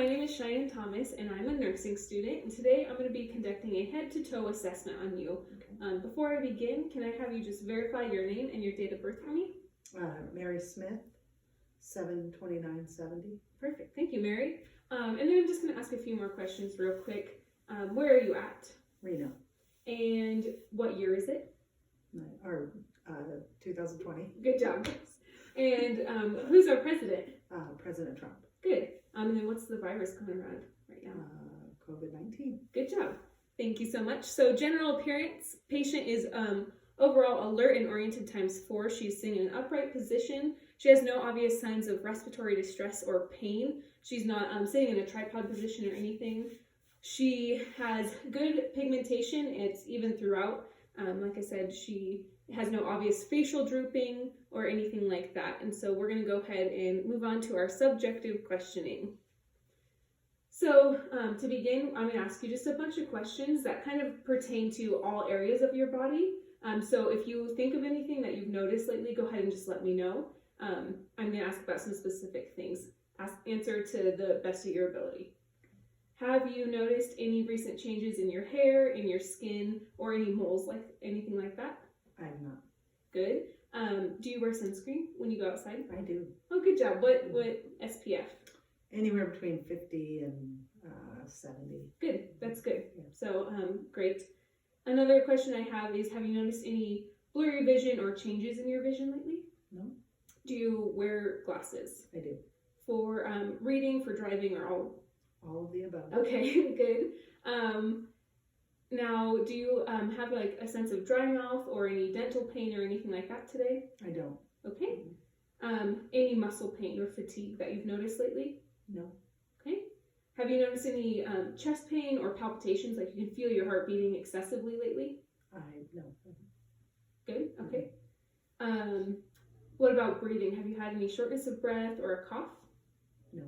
my name is Cheyenne Thomas, and I'm a nursing student, and today I'm going to be conducting a head-to-toe assessment on you. Okay. Before I begin, can I have you just verify your name and your date of birth for me? Mary Smith, 7/29/70. Perfect. Thank you, Mary. And then I'm just going to ask a few more questions real quick. Where are you at? Reno, And what year is it? or 2020. Good job. And who's our president? President Trump. Good. And then what's the virus going around right now? COVID-19. Good job. Thank you so much. So general appearance, patient is overall alert and oriented ×4. She's sitting in an upright position. She has no obvious signs of respiratory distress or pain. She's not sitting in a tripod position or anything. She has good pigmentation. It's even throughout. Like I said, she has no obvious facial drooping or anything like that. And so we're going to go ahead and move on to our subjective questioning. So to begin, I'm going to ask you just a bunch of questions that kind of pertain to all areas of your body. So if you think of anything that you've noticed lately, go ahead and just let me know. I'm going to ask about some specific things. Answer to the best of your ability. Have you noticed any recent changes in your hair, in your skin, or any moles, like anything like that? I have not. Good. Do you wear sunscreen when you go outside? I do. Oh, good job. What SPF? Anywhere between 50 and 70. Good. That's good. Yeah. So, great. Another question I have is, have you noticed any blurry vision or changes in your vision lately? No. Do you wear glasses? I do. For reading, for driving, or all? All of the above. Okay, good. Now, do you have like a sense of dry mouth or any dental pain or anything like that today? I don't. Okay. Any muscle pain or fatigue that you've noticed lately? No. Okay. Have you noticed any chest pain or palpitations, like you can feel your heart beating excessively lately? No. Good. Okay. What about breathing? Have you had any shortness of breath or a cough? No.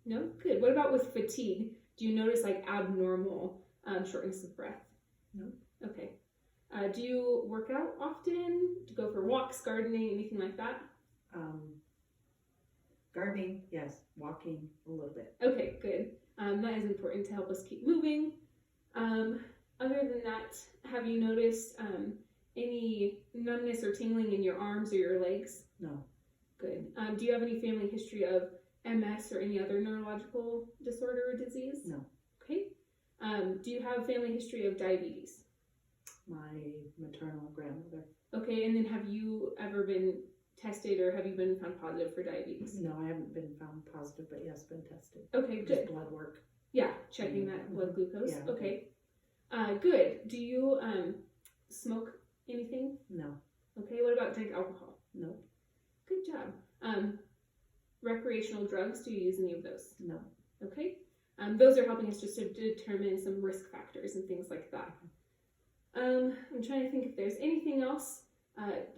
No? Good. What about with fatigue? Do you notice like abnormal shortness of breath? No. Okay. Do you work out often? Do you go for walks, gardening, anything like that? Gardening, yes. Walking, a little bit. Okay, good. That is important to help us keep moving. Other than that, have you noticed any numbness or tingling in your arms or your legs? No. Good. Do you have any family history of MS or any other neurological disorder or disease? No. Okay. Do you have family history of diabetes? My maternal grandmother. Okay, and then have you ever been tested or have you been found positive for diabetes? No, I haven't been found positive, but yes, been tested. Okay, Just good. blood work. Yeah, checking that blood glucose. Yeah. Okay. Good. Do you smoke anything? No. Okay, what about drink alcohol? No. Good job. Recreational drugs, do you use any of those? No. Okay. Those are helping us just to determine some risk factors and things like that. I'm trying to think if there's anything else.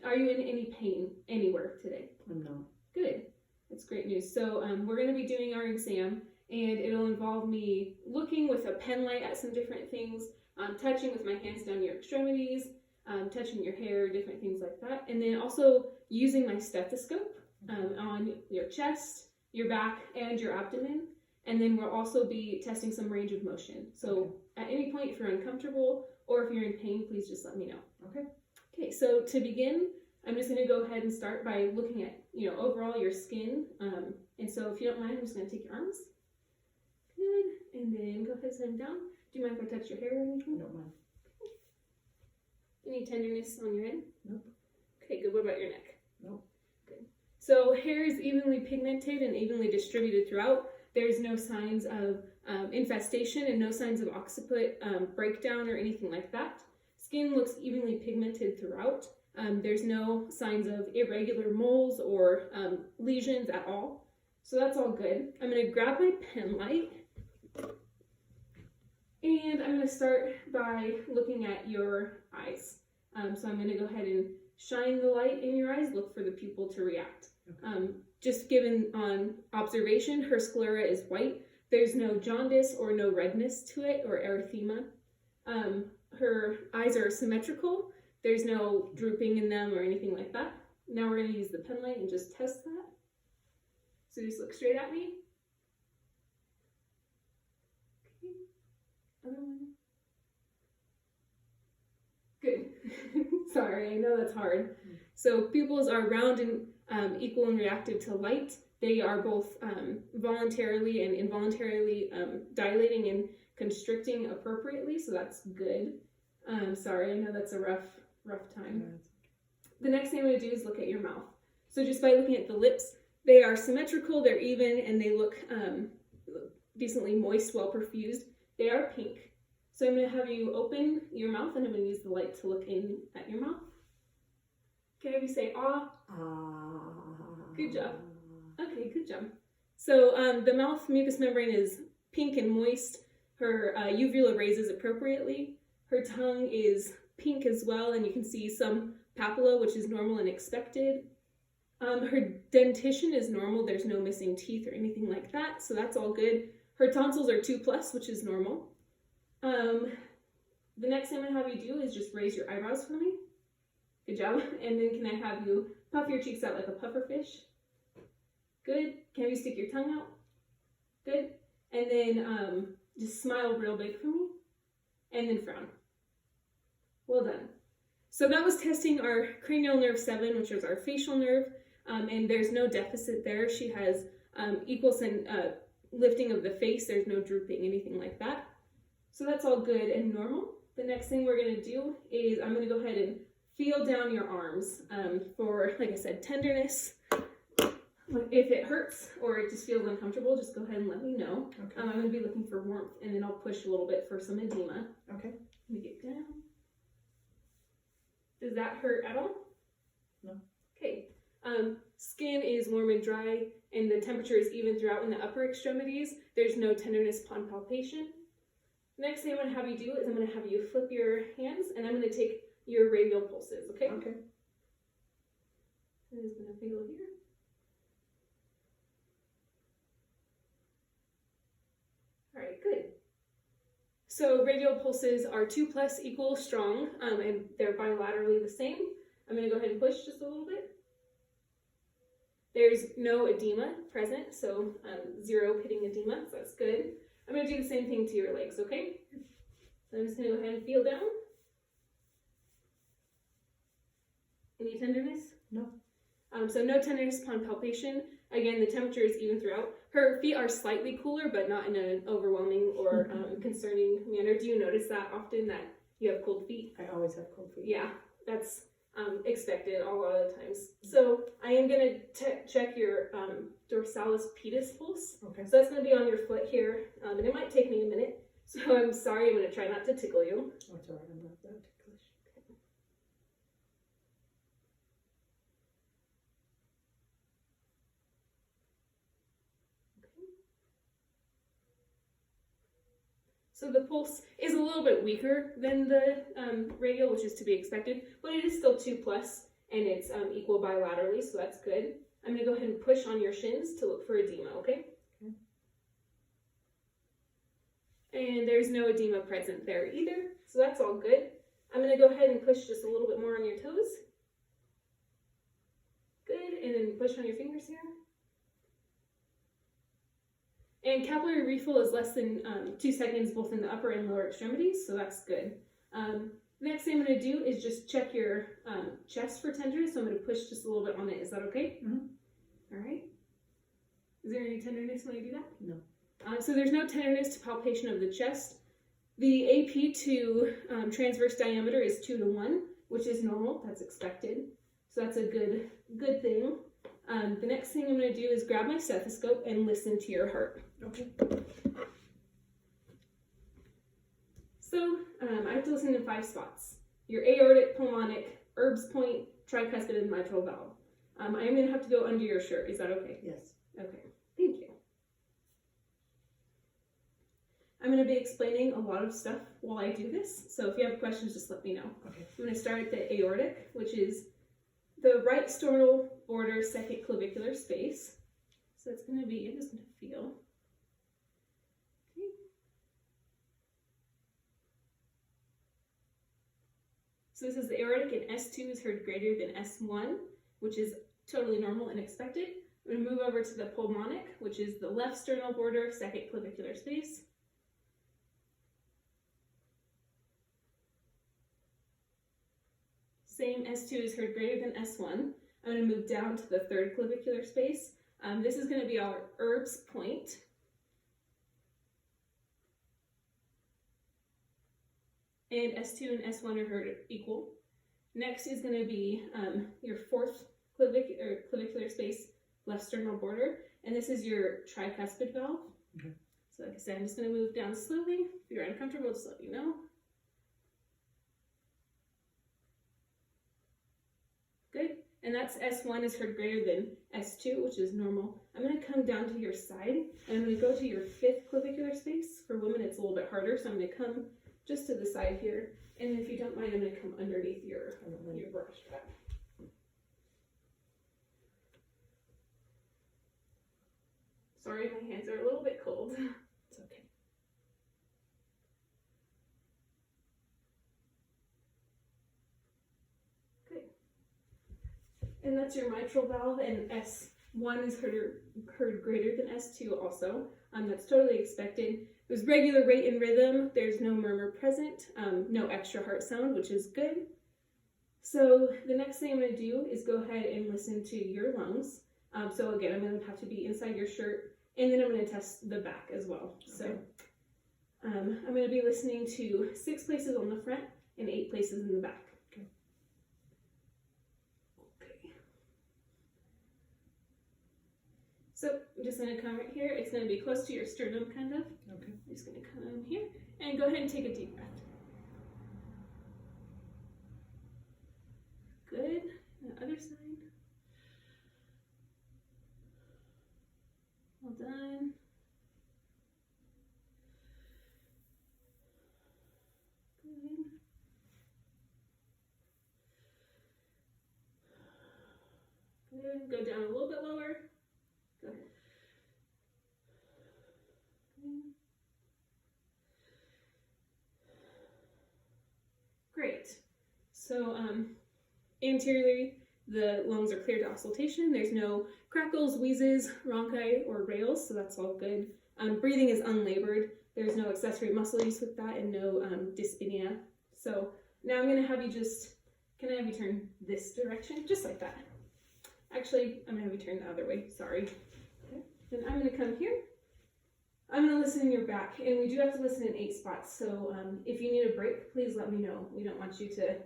Are you in any pain anywhere today? I'm not. Good. That's great news. So we're going to be doing our exam, and it'll involve me looking with a pen light at some different things, touching with my hands down your extremities, touching your hair, different things like that, and then also using my stethoscope on your chest, your back, and your abdomen. And then we'll also be testing some range of motion. So at any point, if you're uncomfortable or if you're in pain, please just let me know. Okay. Okay, so to begin, I'm just going to go ahead and start by looking at, overall your skin. And so if you don't mind, I'm just going to take your arms. Good. And then go ahead and set them down. Do you mind if I touch your hair or anything? I don't mind. Any tenderness on your end? Nope. Okay, good. What about your neck? Nope. Good. So hair is evenly pigmented and evenly distributed throughout. There's no signs of infestation and no signs of occiput breakdown or anything like that. Skin looks evenly pigmented throughout. There's no signs of irregular moles or lesions at all. So that's all good. I'm going to grab my pen light. And I'm going to start by looking at your eyes. So I'm going to go ahead and shine the light in your eyes. Look for the pupil to react. Just given on observation, her sclera is white. There's no jaundice or no redness to it or erythema. Her eyes are symmetrical. There's no drooping in them or anything like that. Now we're going to use the pen light and just test that. So just look straight at me. Other one. Good. Sorry, I know that's hard. So pupils are round and equal and reactive to light. They are both voluntarily and involuntarily dilating and constricting appropriately, so that's good. Sorry, I know that's a rough time. The next thing I'm going to do is look at your mouth. So just by looking at the lips, they are symmetrical, they're even, and they look decently moist, well perfused. They are pink. So I'm going to have you open your mouth, and I'm going to use the light to look in at your mouth. Can I have you say ah? Good job. Okay, good job. So the mouth mucous membrane is pink and moist. Her uvula raises appropriately. Her tongue is pink as well, and you can see some papilla, which is normal and expected. Her dentition is normal. There's no missing teeth or anything like that, so that's all good. Her tonsils are 2+, which is normal. The next thing I'm going to have you do is just raise your eyebrows for me. Good job. And then can I have you puff your cheeks out like a puffer fish? Good. Can you stick your tongue out? Good. And then just smile real big for me. And then frown. Well done. So that was testing our cranial nerve 7, which is our facial nerve. And there's no deficit there. She has equal lifting of the face. There's no drooping, anything like that. So that's all good and normal. The next thing we're going to do is I'm going to go ahead and feel down your arms for, like I said, tenderness. If it hurts or it just feels uncomfortable, just go ahead and let me know. Okay. I'm going to be looking for warmth, and then I'll push a little bit for some edema. Okay. Let me get down. Does that hurt at all? No. Okay. Skin is warm and dry, and the temperature is even throughout in the upper extremities. There's no tenderness upon palpation. Next thing I'm going to have you do is I'm going to have you flip your hands, and I'm going to take your radial pulses, okay? Okay. I'm just going to feel here. All right, good. So radial pulses are 2+ equal strong, and they're bilaterally the same. I'm going to go ahead and push just a little bit. There's no edema present, so 0 pitting edema, so that's good. I'm going to do the same thing to your legs, okay? So I'm just going to go ahead and feel down. Any tenderness? No. So no tenderness upon palpation. Again, the temperature is even throughout. Her feet are slightly cooler, but not in an overwhelming or concerning manner. Do you notice that often, that you have cold feet? I always have cold feet. Yeah, that's expected a lot of the times. So I am going to check your dorsalis pedis pulse. Okay. So that's going to be on your foot here, and it might take me a minute. So I'm sorry, I'm going to try not to tickle you. Oh, it's all right. I'm not that ticklish. So the pulse is a little bit weaker than the radial, which is to be expected, but it is still 2+, and it's equal bilaterally, so that's good. I'm going to go ahead and push on your shins to look for edema, okay? Okay. And there's no edema present there either, so that's all good. I'm going to go ahead and push just a little bit more on your toes. Good, and then push on your fingers here. And capillary refill is less than 2 seconds both in the upper and lower extremities, so that's good. Next thing I'm going to do is just check your chest for tenderness, so I'm going to push just a little bit on it. Is that okay? Mm-hmm. All right. Is there any tenderness when I do that? No. So there's no tenderness to palpation of the chest. The AP to transverse diameter is 2:1, which is normal. That's expected. So that's a good thing. The next thing I'm going to do is grab my stethoscope and listen to your heart. Okay. So I have to listen in 5 spots. Your aortic, pulmonic, Erb's point, tricuspid, and mitral valve. I'm going to have to go under your shirt. Is that okay? Yes. Okay. Thank you. I'm going to be explaining a lot of stuff while I do this, so if you have questions, just let me know. Okay. I'm going to start at the aortic, which is the right sternal border second clavicular space. So it's going to be, I'm just going to feel. Okay. So this is the aortic, and S2 is heard greater than S1, which is totally normal and expected. I'm going to move over to the pulmonic, which is the left sternal border second clavicular space. Same, S2 is heard greater than S1. I'm going to move down to the third clavicular space. This is going to be our Erb's point. And S2 and S1 are heard equal. Next is going to be your fourth clavicular space, left sternal border, and this is your tricuspid valve. Okay. So like I said, I'm just going to move down slowly. If you're uncomfortable, just let me know. Good. And that's S1 is heard greater than S2, which is normal. I'm going to come down to your side, and I'm going to go to your fifth clavicular space. For women, it's a little bit harder, so I'm going to come just to the side here. And if you don't mind, I'm going to come underneath your bra strap. Sorry, my hands are a little bit cold. It's okay. Good. And that's your mitral valve, and S1 is heard greater than S2 also. That's totally expected. There's regular rate and rhythm. There's no murmur present, no extra heart sound, which is good. So the next thing I'm going to do is go ahead and listen to your lungs. So again, I'm going to have to be inside your shirt, and then I'm going to test the back as well. Okay. So I'm going to be listening to 6 places on the front and 8 places in the back. Okay. Okay. So I'm just going to come right here. It's going to be close to your sternum, kind of. Okay. I'm just going to come here and go ahead and take a deep breath. Good. The other side. Well done. Good. Good. Go down a little bit lower. Go ahead. Good. Great. So anteriorly, the lungs are clear to auscultation. There's no crackles, wheezes, rhonchi, or rales, so that's all good. Breathing is unlabored. There's no accessory muscle use with that, and no dyspnea. So now I'm going to have you can I have you turn this direction? Just like that. Actually, I'm going to have you turn the other way. Sorry. Okay. Then I'm going to come here. I'm going to listen in your back, and we do have to listen in 8 spots. So if you need a break, please let me know. We don't want you to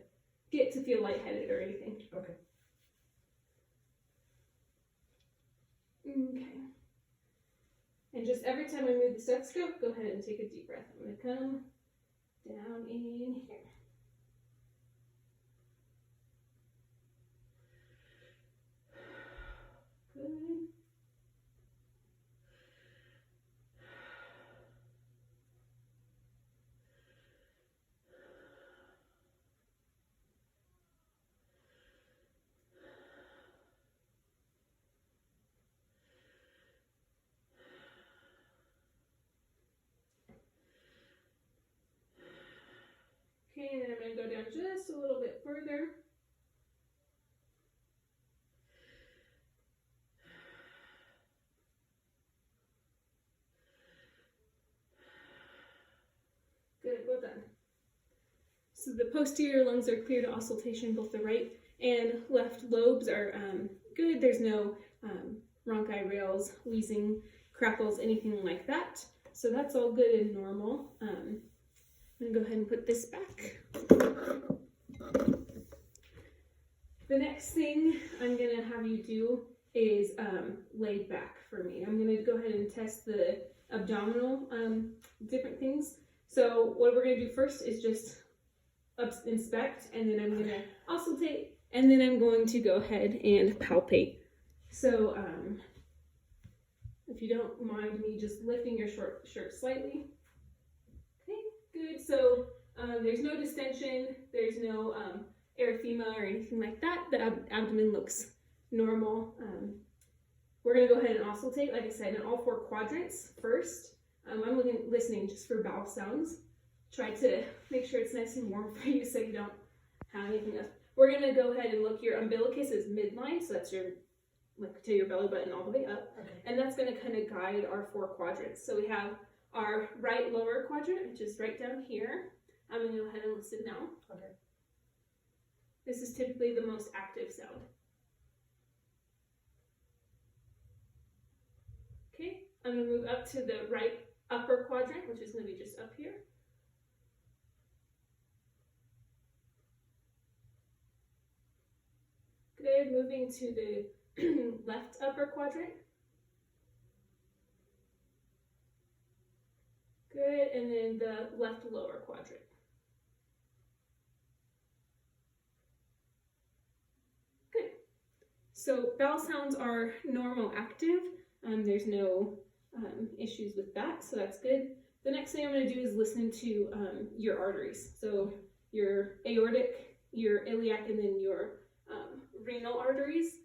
get to feel lightheaded or anything. Okay. Okay. And just every time I move the stethoscope, go ahead and take a deep breath. I'm going to come down in here. Good. Okay, and then I'm going to go down just a little bit further. Good, well done. So the posterior lungs are clear to auscultation, both the right and left lobes are good. There's no rhonchi, rales, wheezing, crackles, anything like that. So that's all good and normal. I'm going to go ahead and put this back. The next thing I'm going to have you do is lay back for me. I'm going to go ahead and test the abdominal different things. So what we're going to do first is just inspect, and then I'm going to auscultate, and then I'm going to go ahead and palpate. So if you don't mind me just lifting your shirt slightly. Okay, good. So there's no distension, there's no erythema or anything like that. The abdomen looks normal. We're going to go ahead and auscultate, like I said, in all 4 quadrants first. I'm listening just for bowel sounds. Try to make sure it's nice and warm for you so you don't have anything else. We're going to go ahead and look. Your umbilicus is midline, so that's your, like, to your belly button all the way up. Okay. And that's going to kind of guide our 4 quadrants. So we have our right lower quadrant, which is right down here. I'm going to go ahead and listen now. Okay. This is typically the most active sound. Okay, I'm going to move up to the right upper quadrant, which is going to be just up here. Good, moving to the left upper quadrant. Good, and then the left lower quadrant. Good. So vowel sounds are normal active. There's no issues with that, so that's good. The next thing I'm going to do is listen to your arteries. So your aortic, your iliac, and then your renal arteries.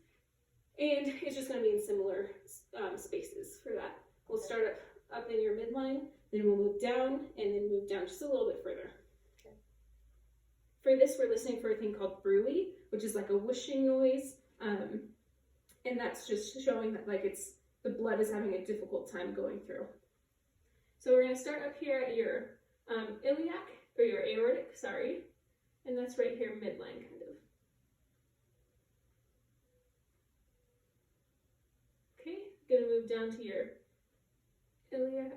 And it's just going to be in similar spaces for that. We'll start up in your midline, then we'll move down, and then move down just a little bit further. Okay. For this, we're listening for a thing called bruit, which is like a whooshing noise. And that's just showing that like the blood is having a difficult time going through. So we're going to start up here at your iliac, or your aortic, sorry. And that's right here, midline kind of. Okay, going to move down to your iliac.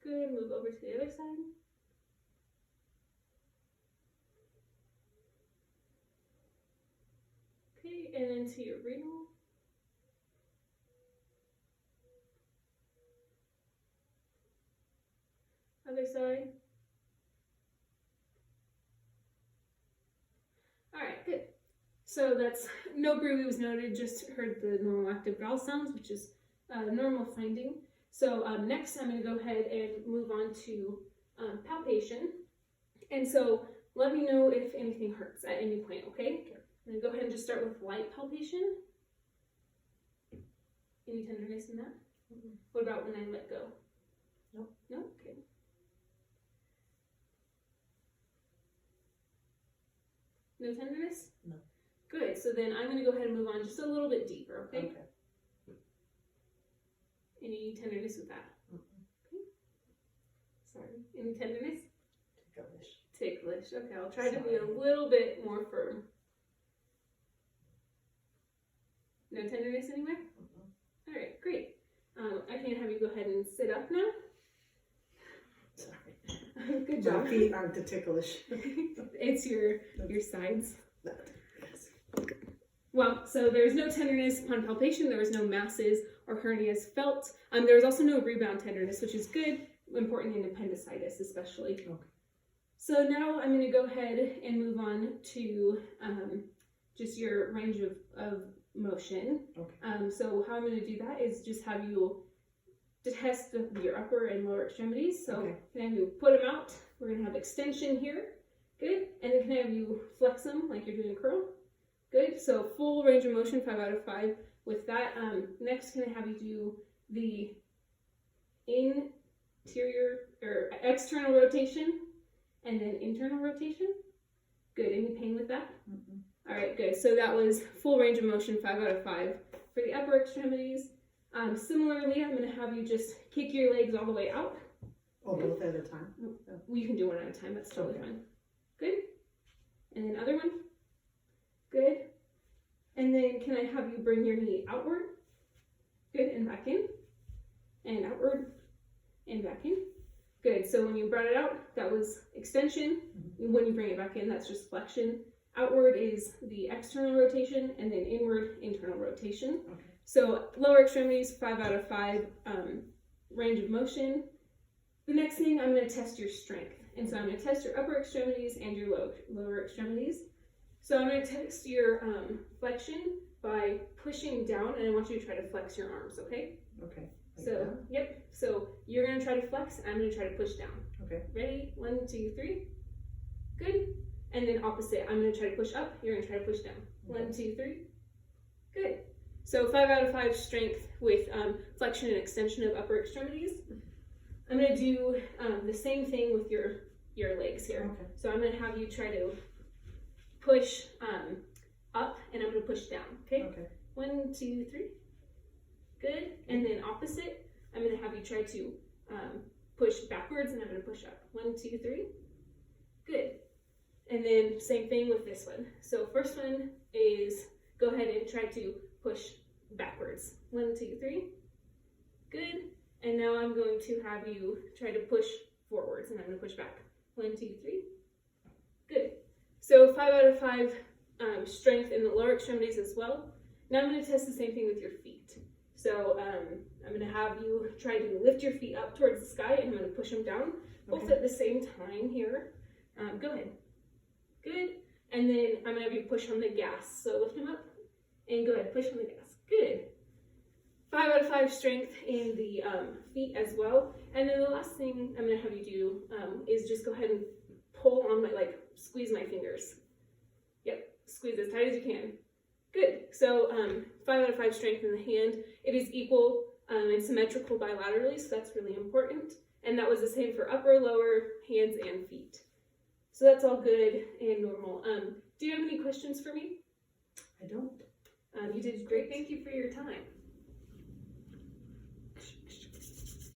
Good, move over to the other side. Okay, and then to your renal. Other side. All right, good. So that's no bruit was noted, just heard the normal active vowel sounds, which is a normal finding. So next I'm going to go ahead and move on to palpation. And so let me know if anything hurts at any point, okay? I'm going to go ahead and just start with light palpation. Any tenderness in that? Mm-hmm. What about when I let go? No. No? Okay. No tenderness? No. Good. So then I'm going to go ahead and move on just a little bit deeper, okay? Okay. Any tenderness with that? Mm-hmm. Okay. Sorry. Any tenderness? Ticklish. Ticklish. Okay, I'll try to be a little bit more firm. No tenderness anywhere? Mm-hmm. All right, great. I can have you go ahead and sit up now. Sorry. Good job. My feet aren't the ticklish. It's your sides. Yes. Well, so there's no tenderness upon palpation. There was no masses or hernias felt. There was also no rebound tenderness, which is good, important in appendicitis especially. Okay. So now I'm going to go ahead and move on to just your range of motion. Okay. So how I'm going to do that is just have you test your upper and lower extremities. So Okay. can I have you put them out? We're going to have extension here. Good. And then can I have you flex them like you're doing a curl? Good. So full range of motion, 5 out of 5 with that. Next, can I have you do the interior or external rotation and then internal rotation? Good. Any pain with that? Mm-hmm. All right, good. So that was full range of motion, 5 out of 5. For the upper extremities, similarly, I'm going to have you just kick your legs all the way out. Oh, both at a time? Well, you can do one at a time. That's totally Okay. fine. Good. And then other one. Good. And then can I have you bring your knee outward? Good. And back in. And outward. And back in. Good. So when you brought it out, that was extension. Mm-hmm. When you bring it back in, that's just flexion. Outward is the external rotation, and then inward, internal rotation. Okay. So lower extremities, 5 out of 5 range of motion. The next thing, I'm going to test your strength. And so I'm going to test your upper extremities and your lower extremities. So I'm going to test your flexion by pushing down, and I want you to try to flex your arms, okay? Okay. Like So, that? yep. So you're going to try to flex, and I'm going to try to push down. Okay. Ready? 1, 2, 3. Good. And then opposite. I'm going to try to push up. You're going to try to push down. 1, 2, 3. Good. So 5 out of 5 strength with flexion and extension of upper extremities. I'm going to do the same thing with your legs here. Okay. So I'm going to have you try to push up, and I'm going to push down. Okay? Okay. 1, 2, 3. Good. And then opposite, I'm going to have you try to push backwards, and I'm going to push up. 1, 2, 3. Good. And then same thing with this one. So first one is go ahead and try to push backwards. 1, 2, 3. Good. And now I'm going to have you try to push forwards, and I'm going to push back. 1, 2, 3. Good. So 5 out of 5 strength in the lower extremities as well. Now I'm going to test the same thing with your feet. So I'm going to have you try to lift your feet up towards the sky, and I'm going to push them down, both Okay. at the same time here. Go ahead. Good. And then I'm going to have you push on the gas. So lift them up, and go ahead, push on the gas. Good. 5 out of 5 strength in the feet as well. And then the last thing I'm going to have you do is just go ahead and pull on my, squeeze my fingers. Yep, squeeze as tight as you can. Good. So 5 out of 5 strength in the hand. It is equal and symmetrical bilaterally, so that's really important. And that was the same for upper, lower, hands, and feet. So that's all good and normal. Do you have any questions for me? I don't. You did great. Thank you for your time.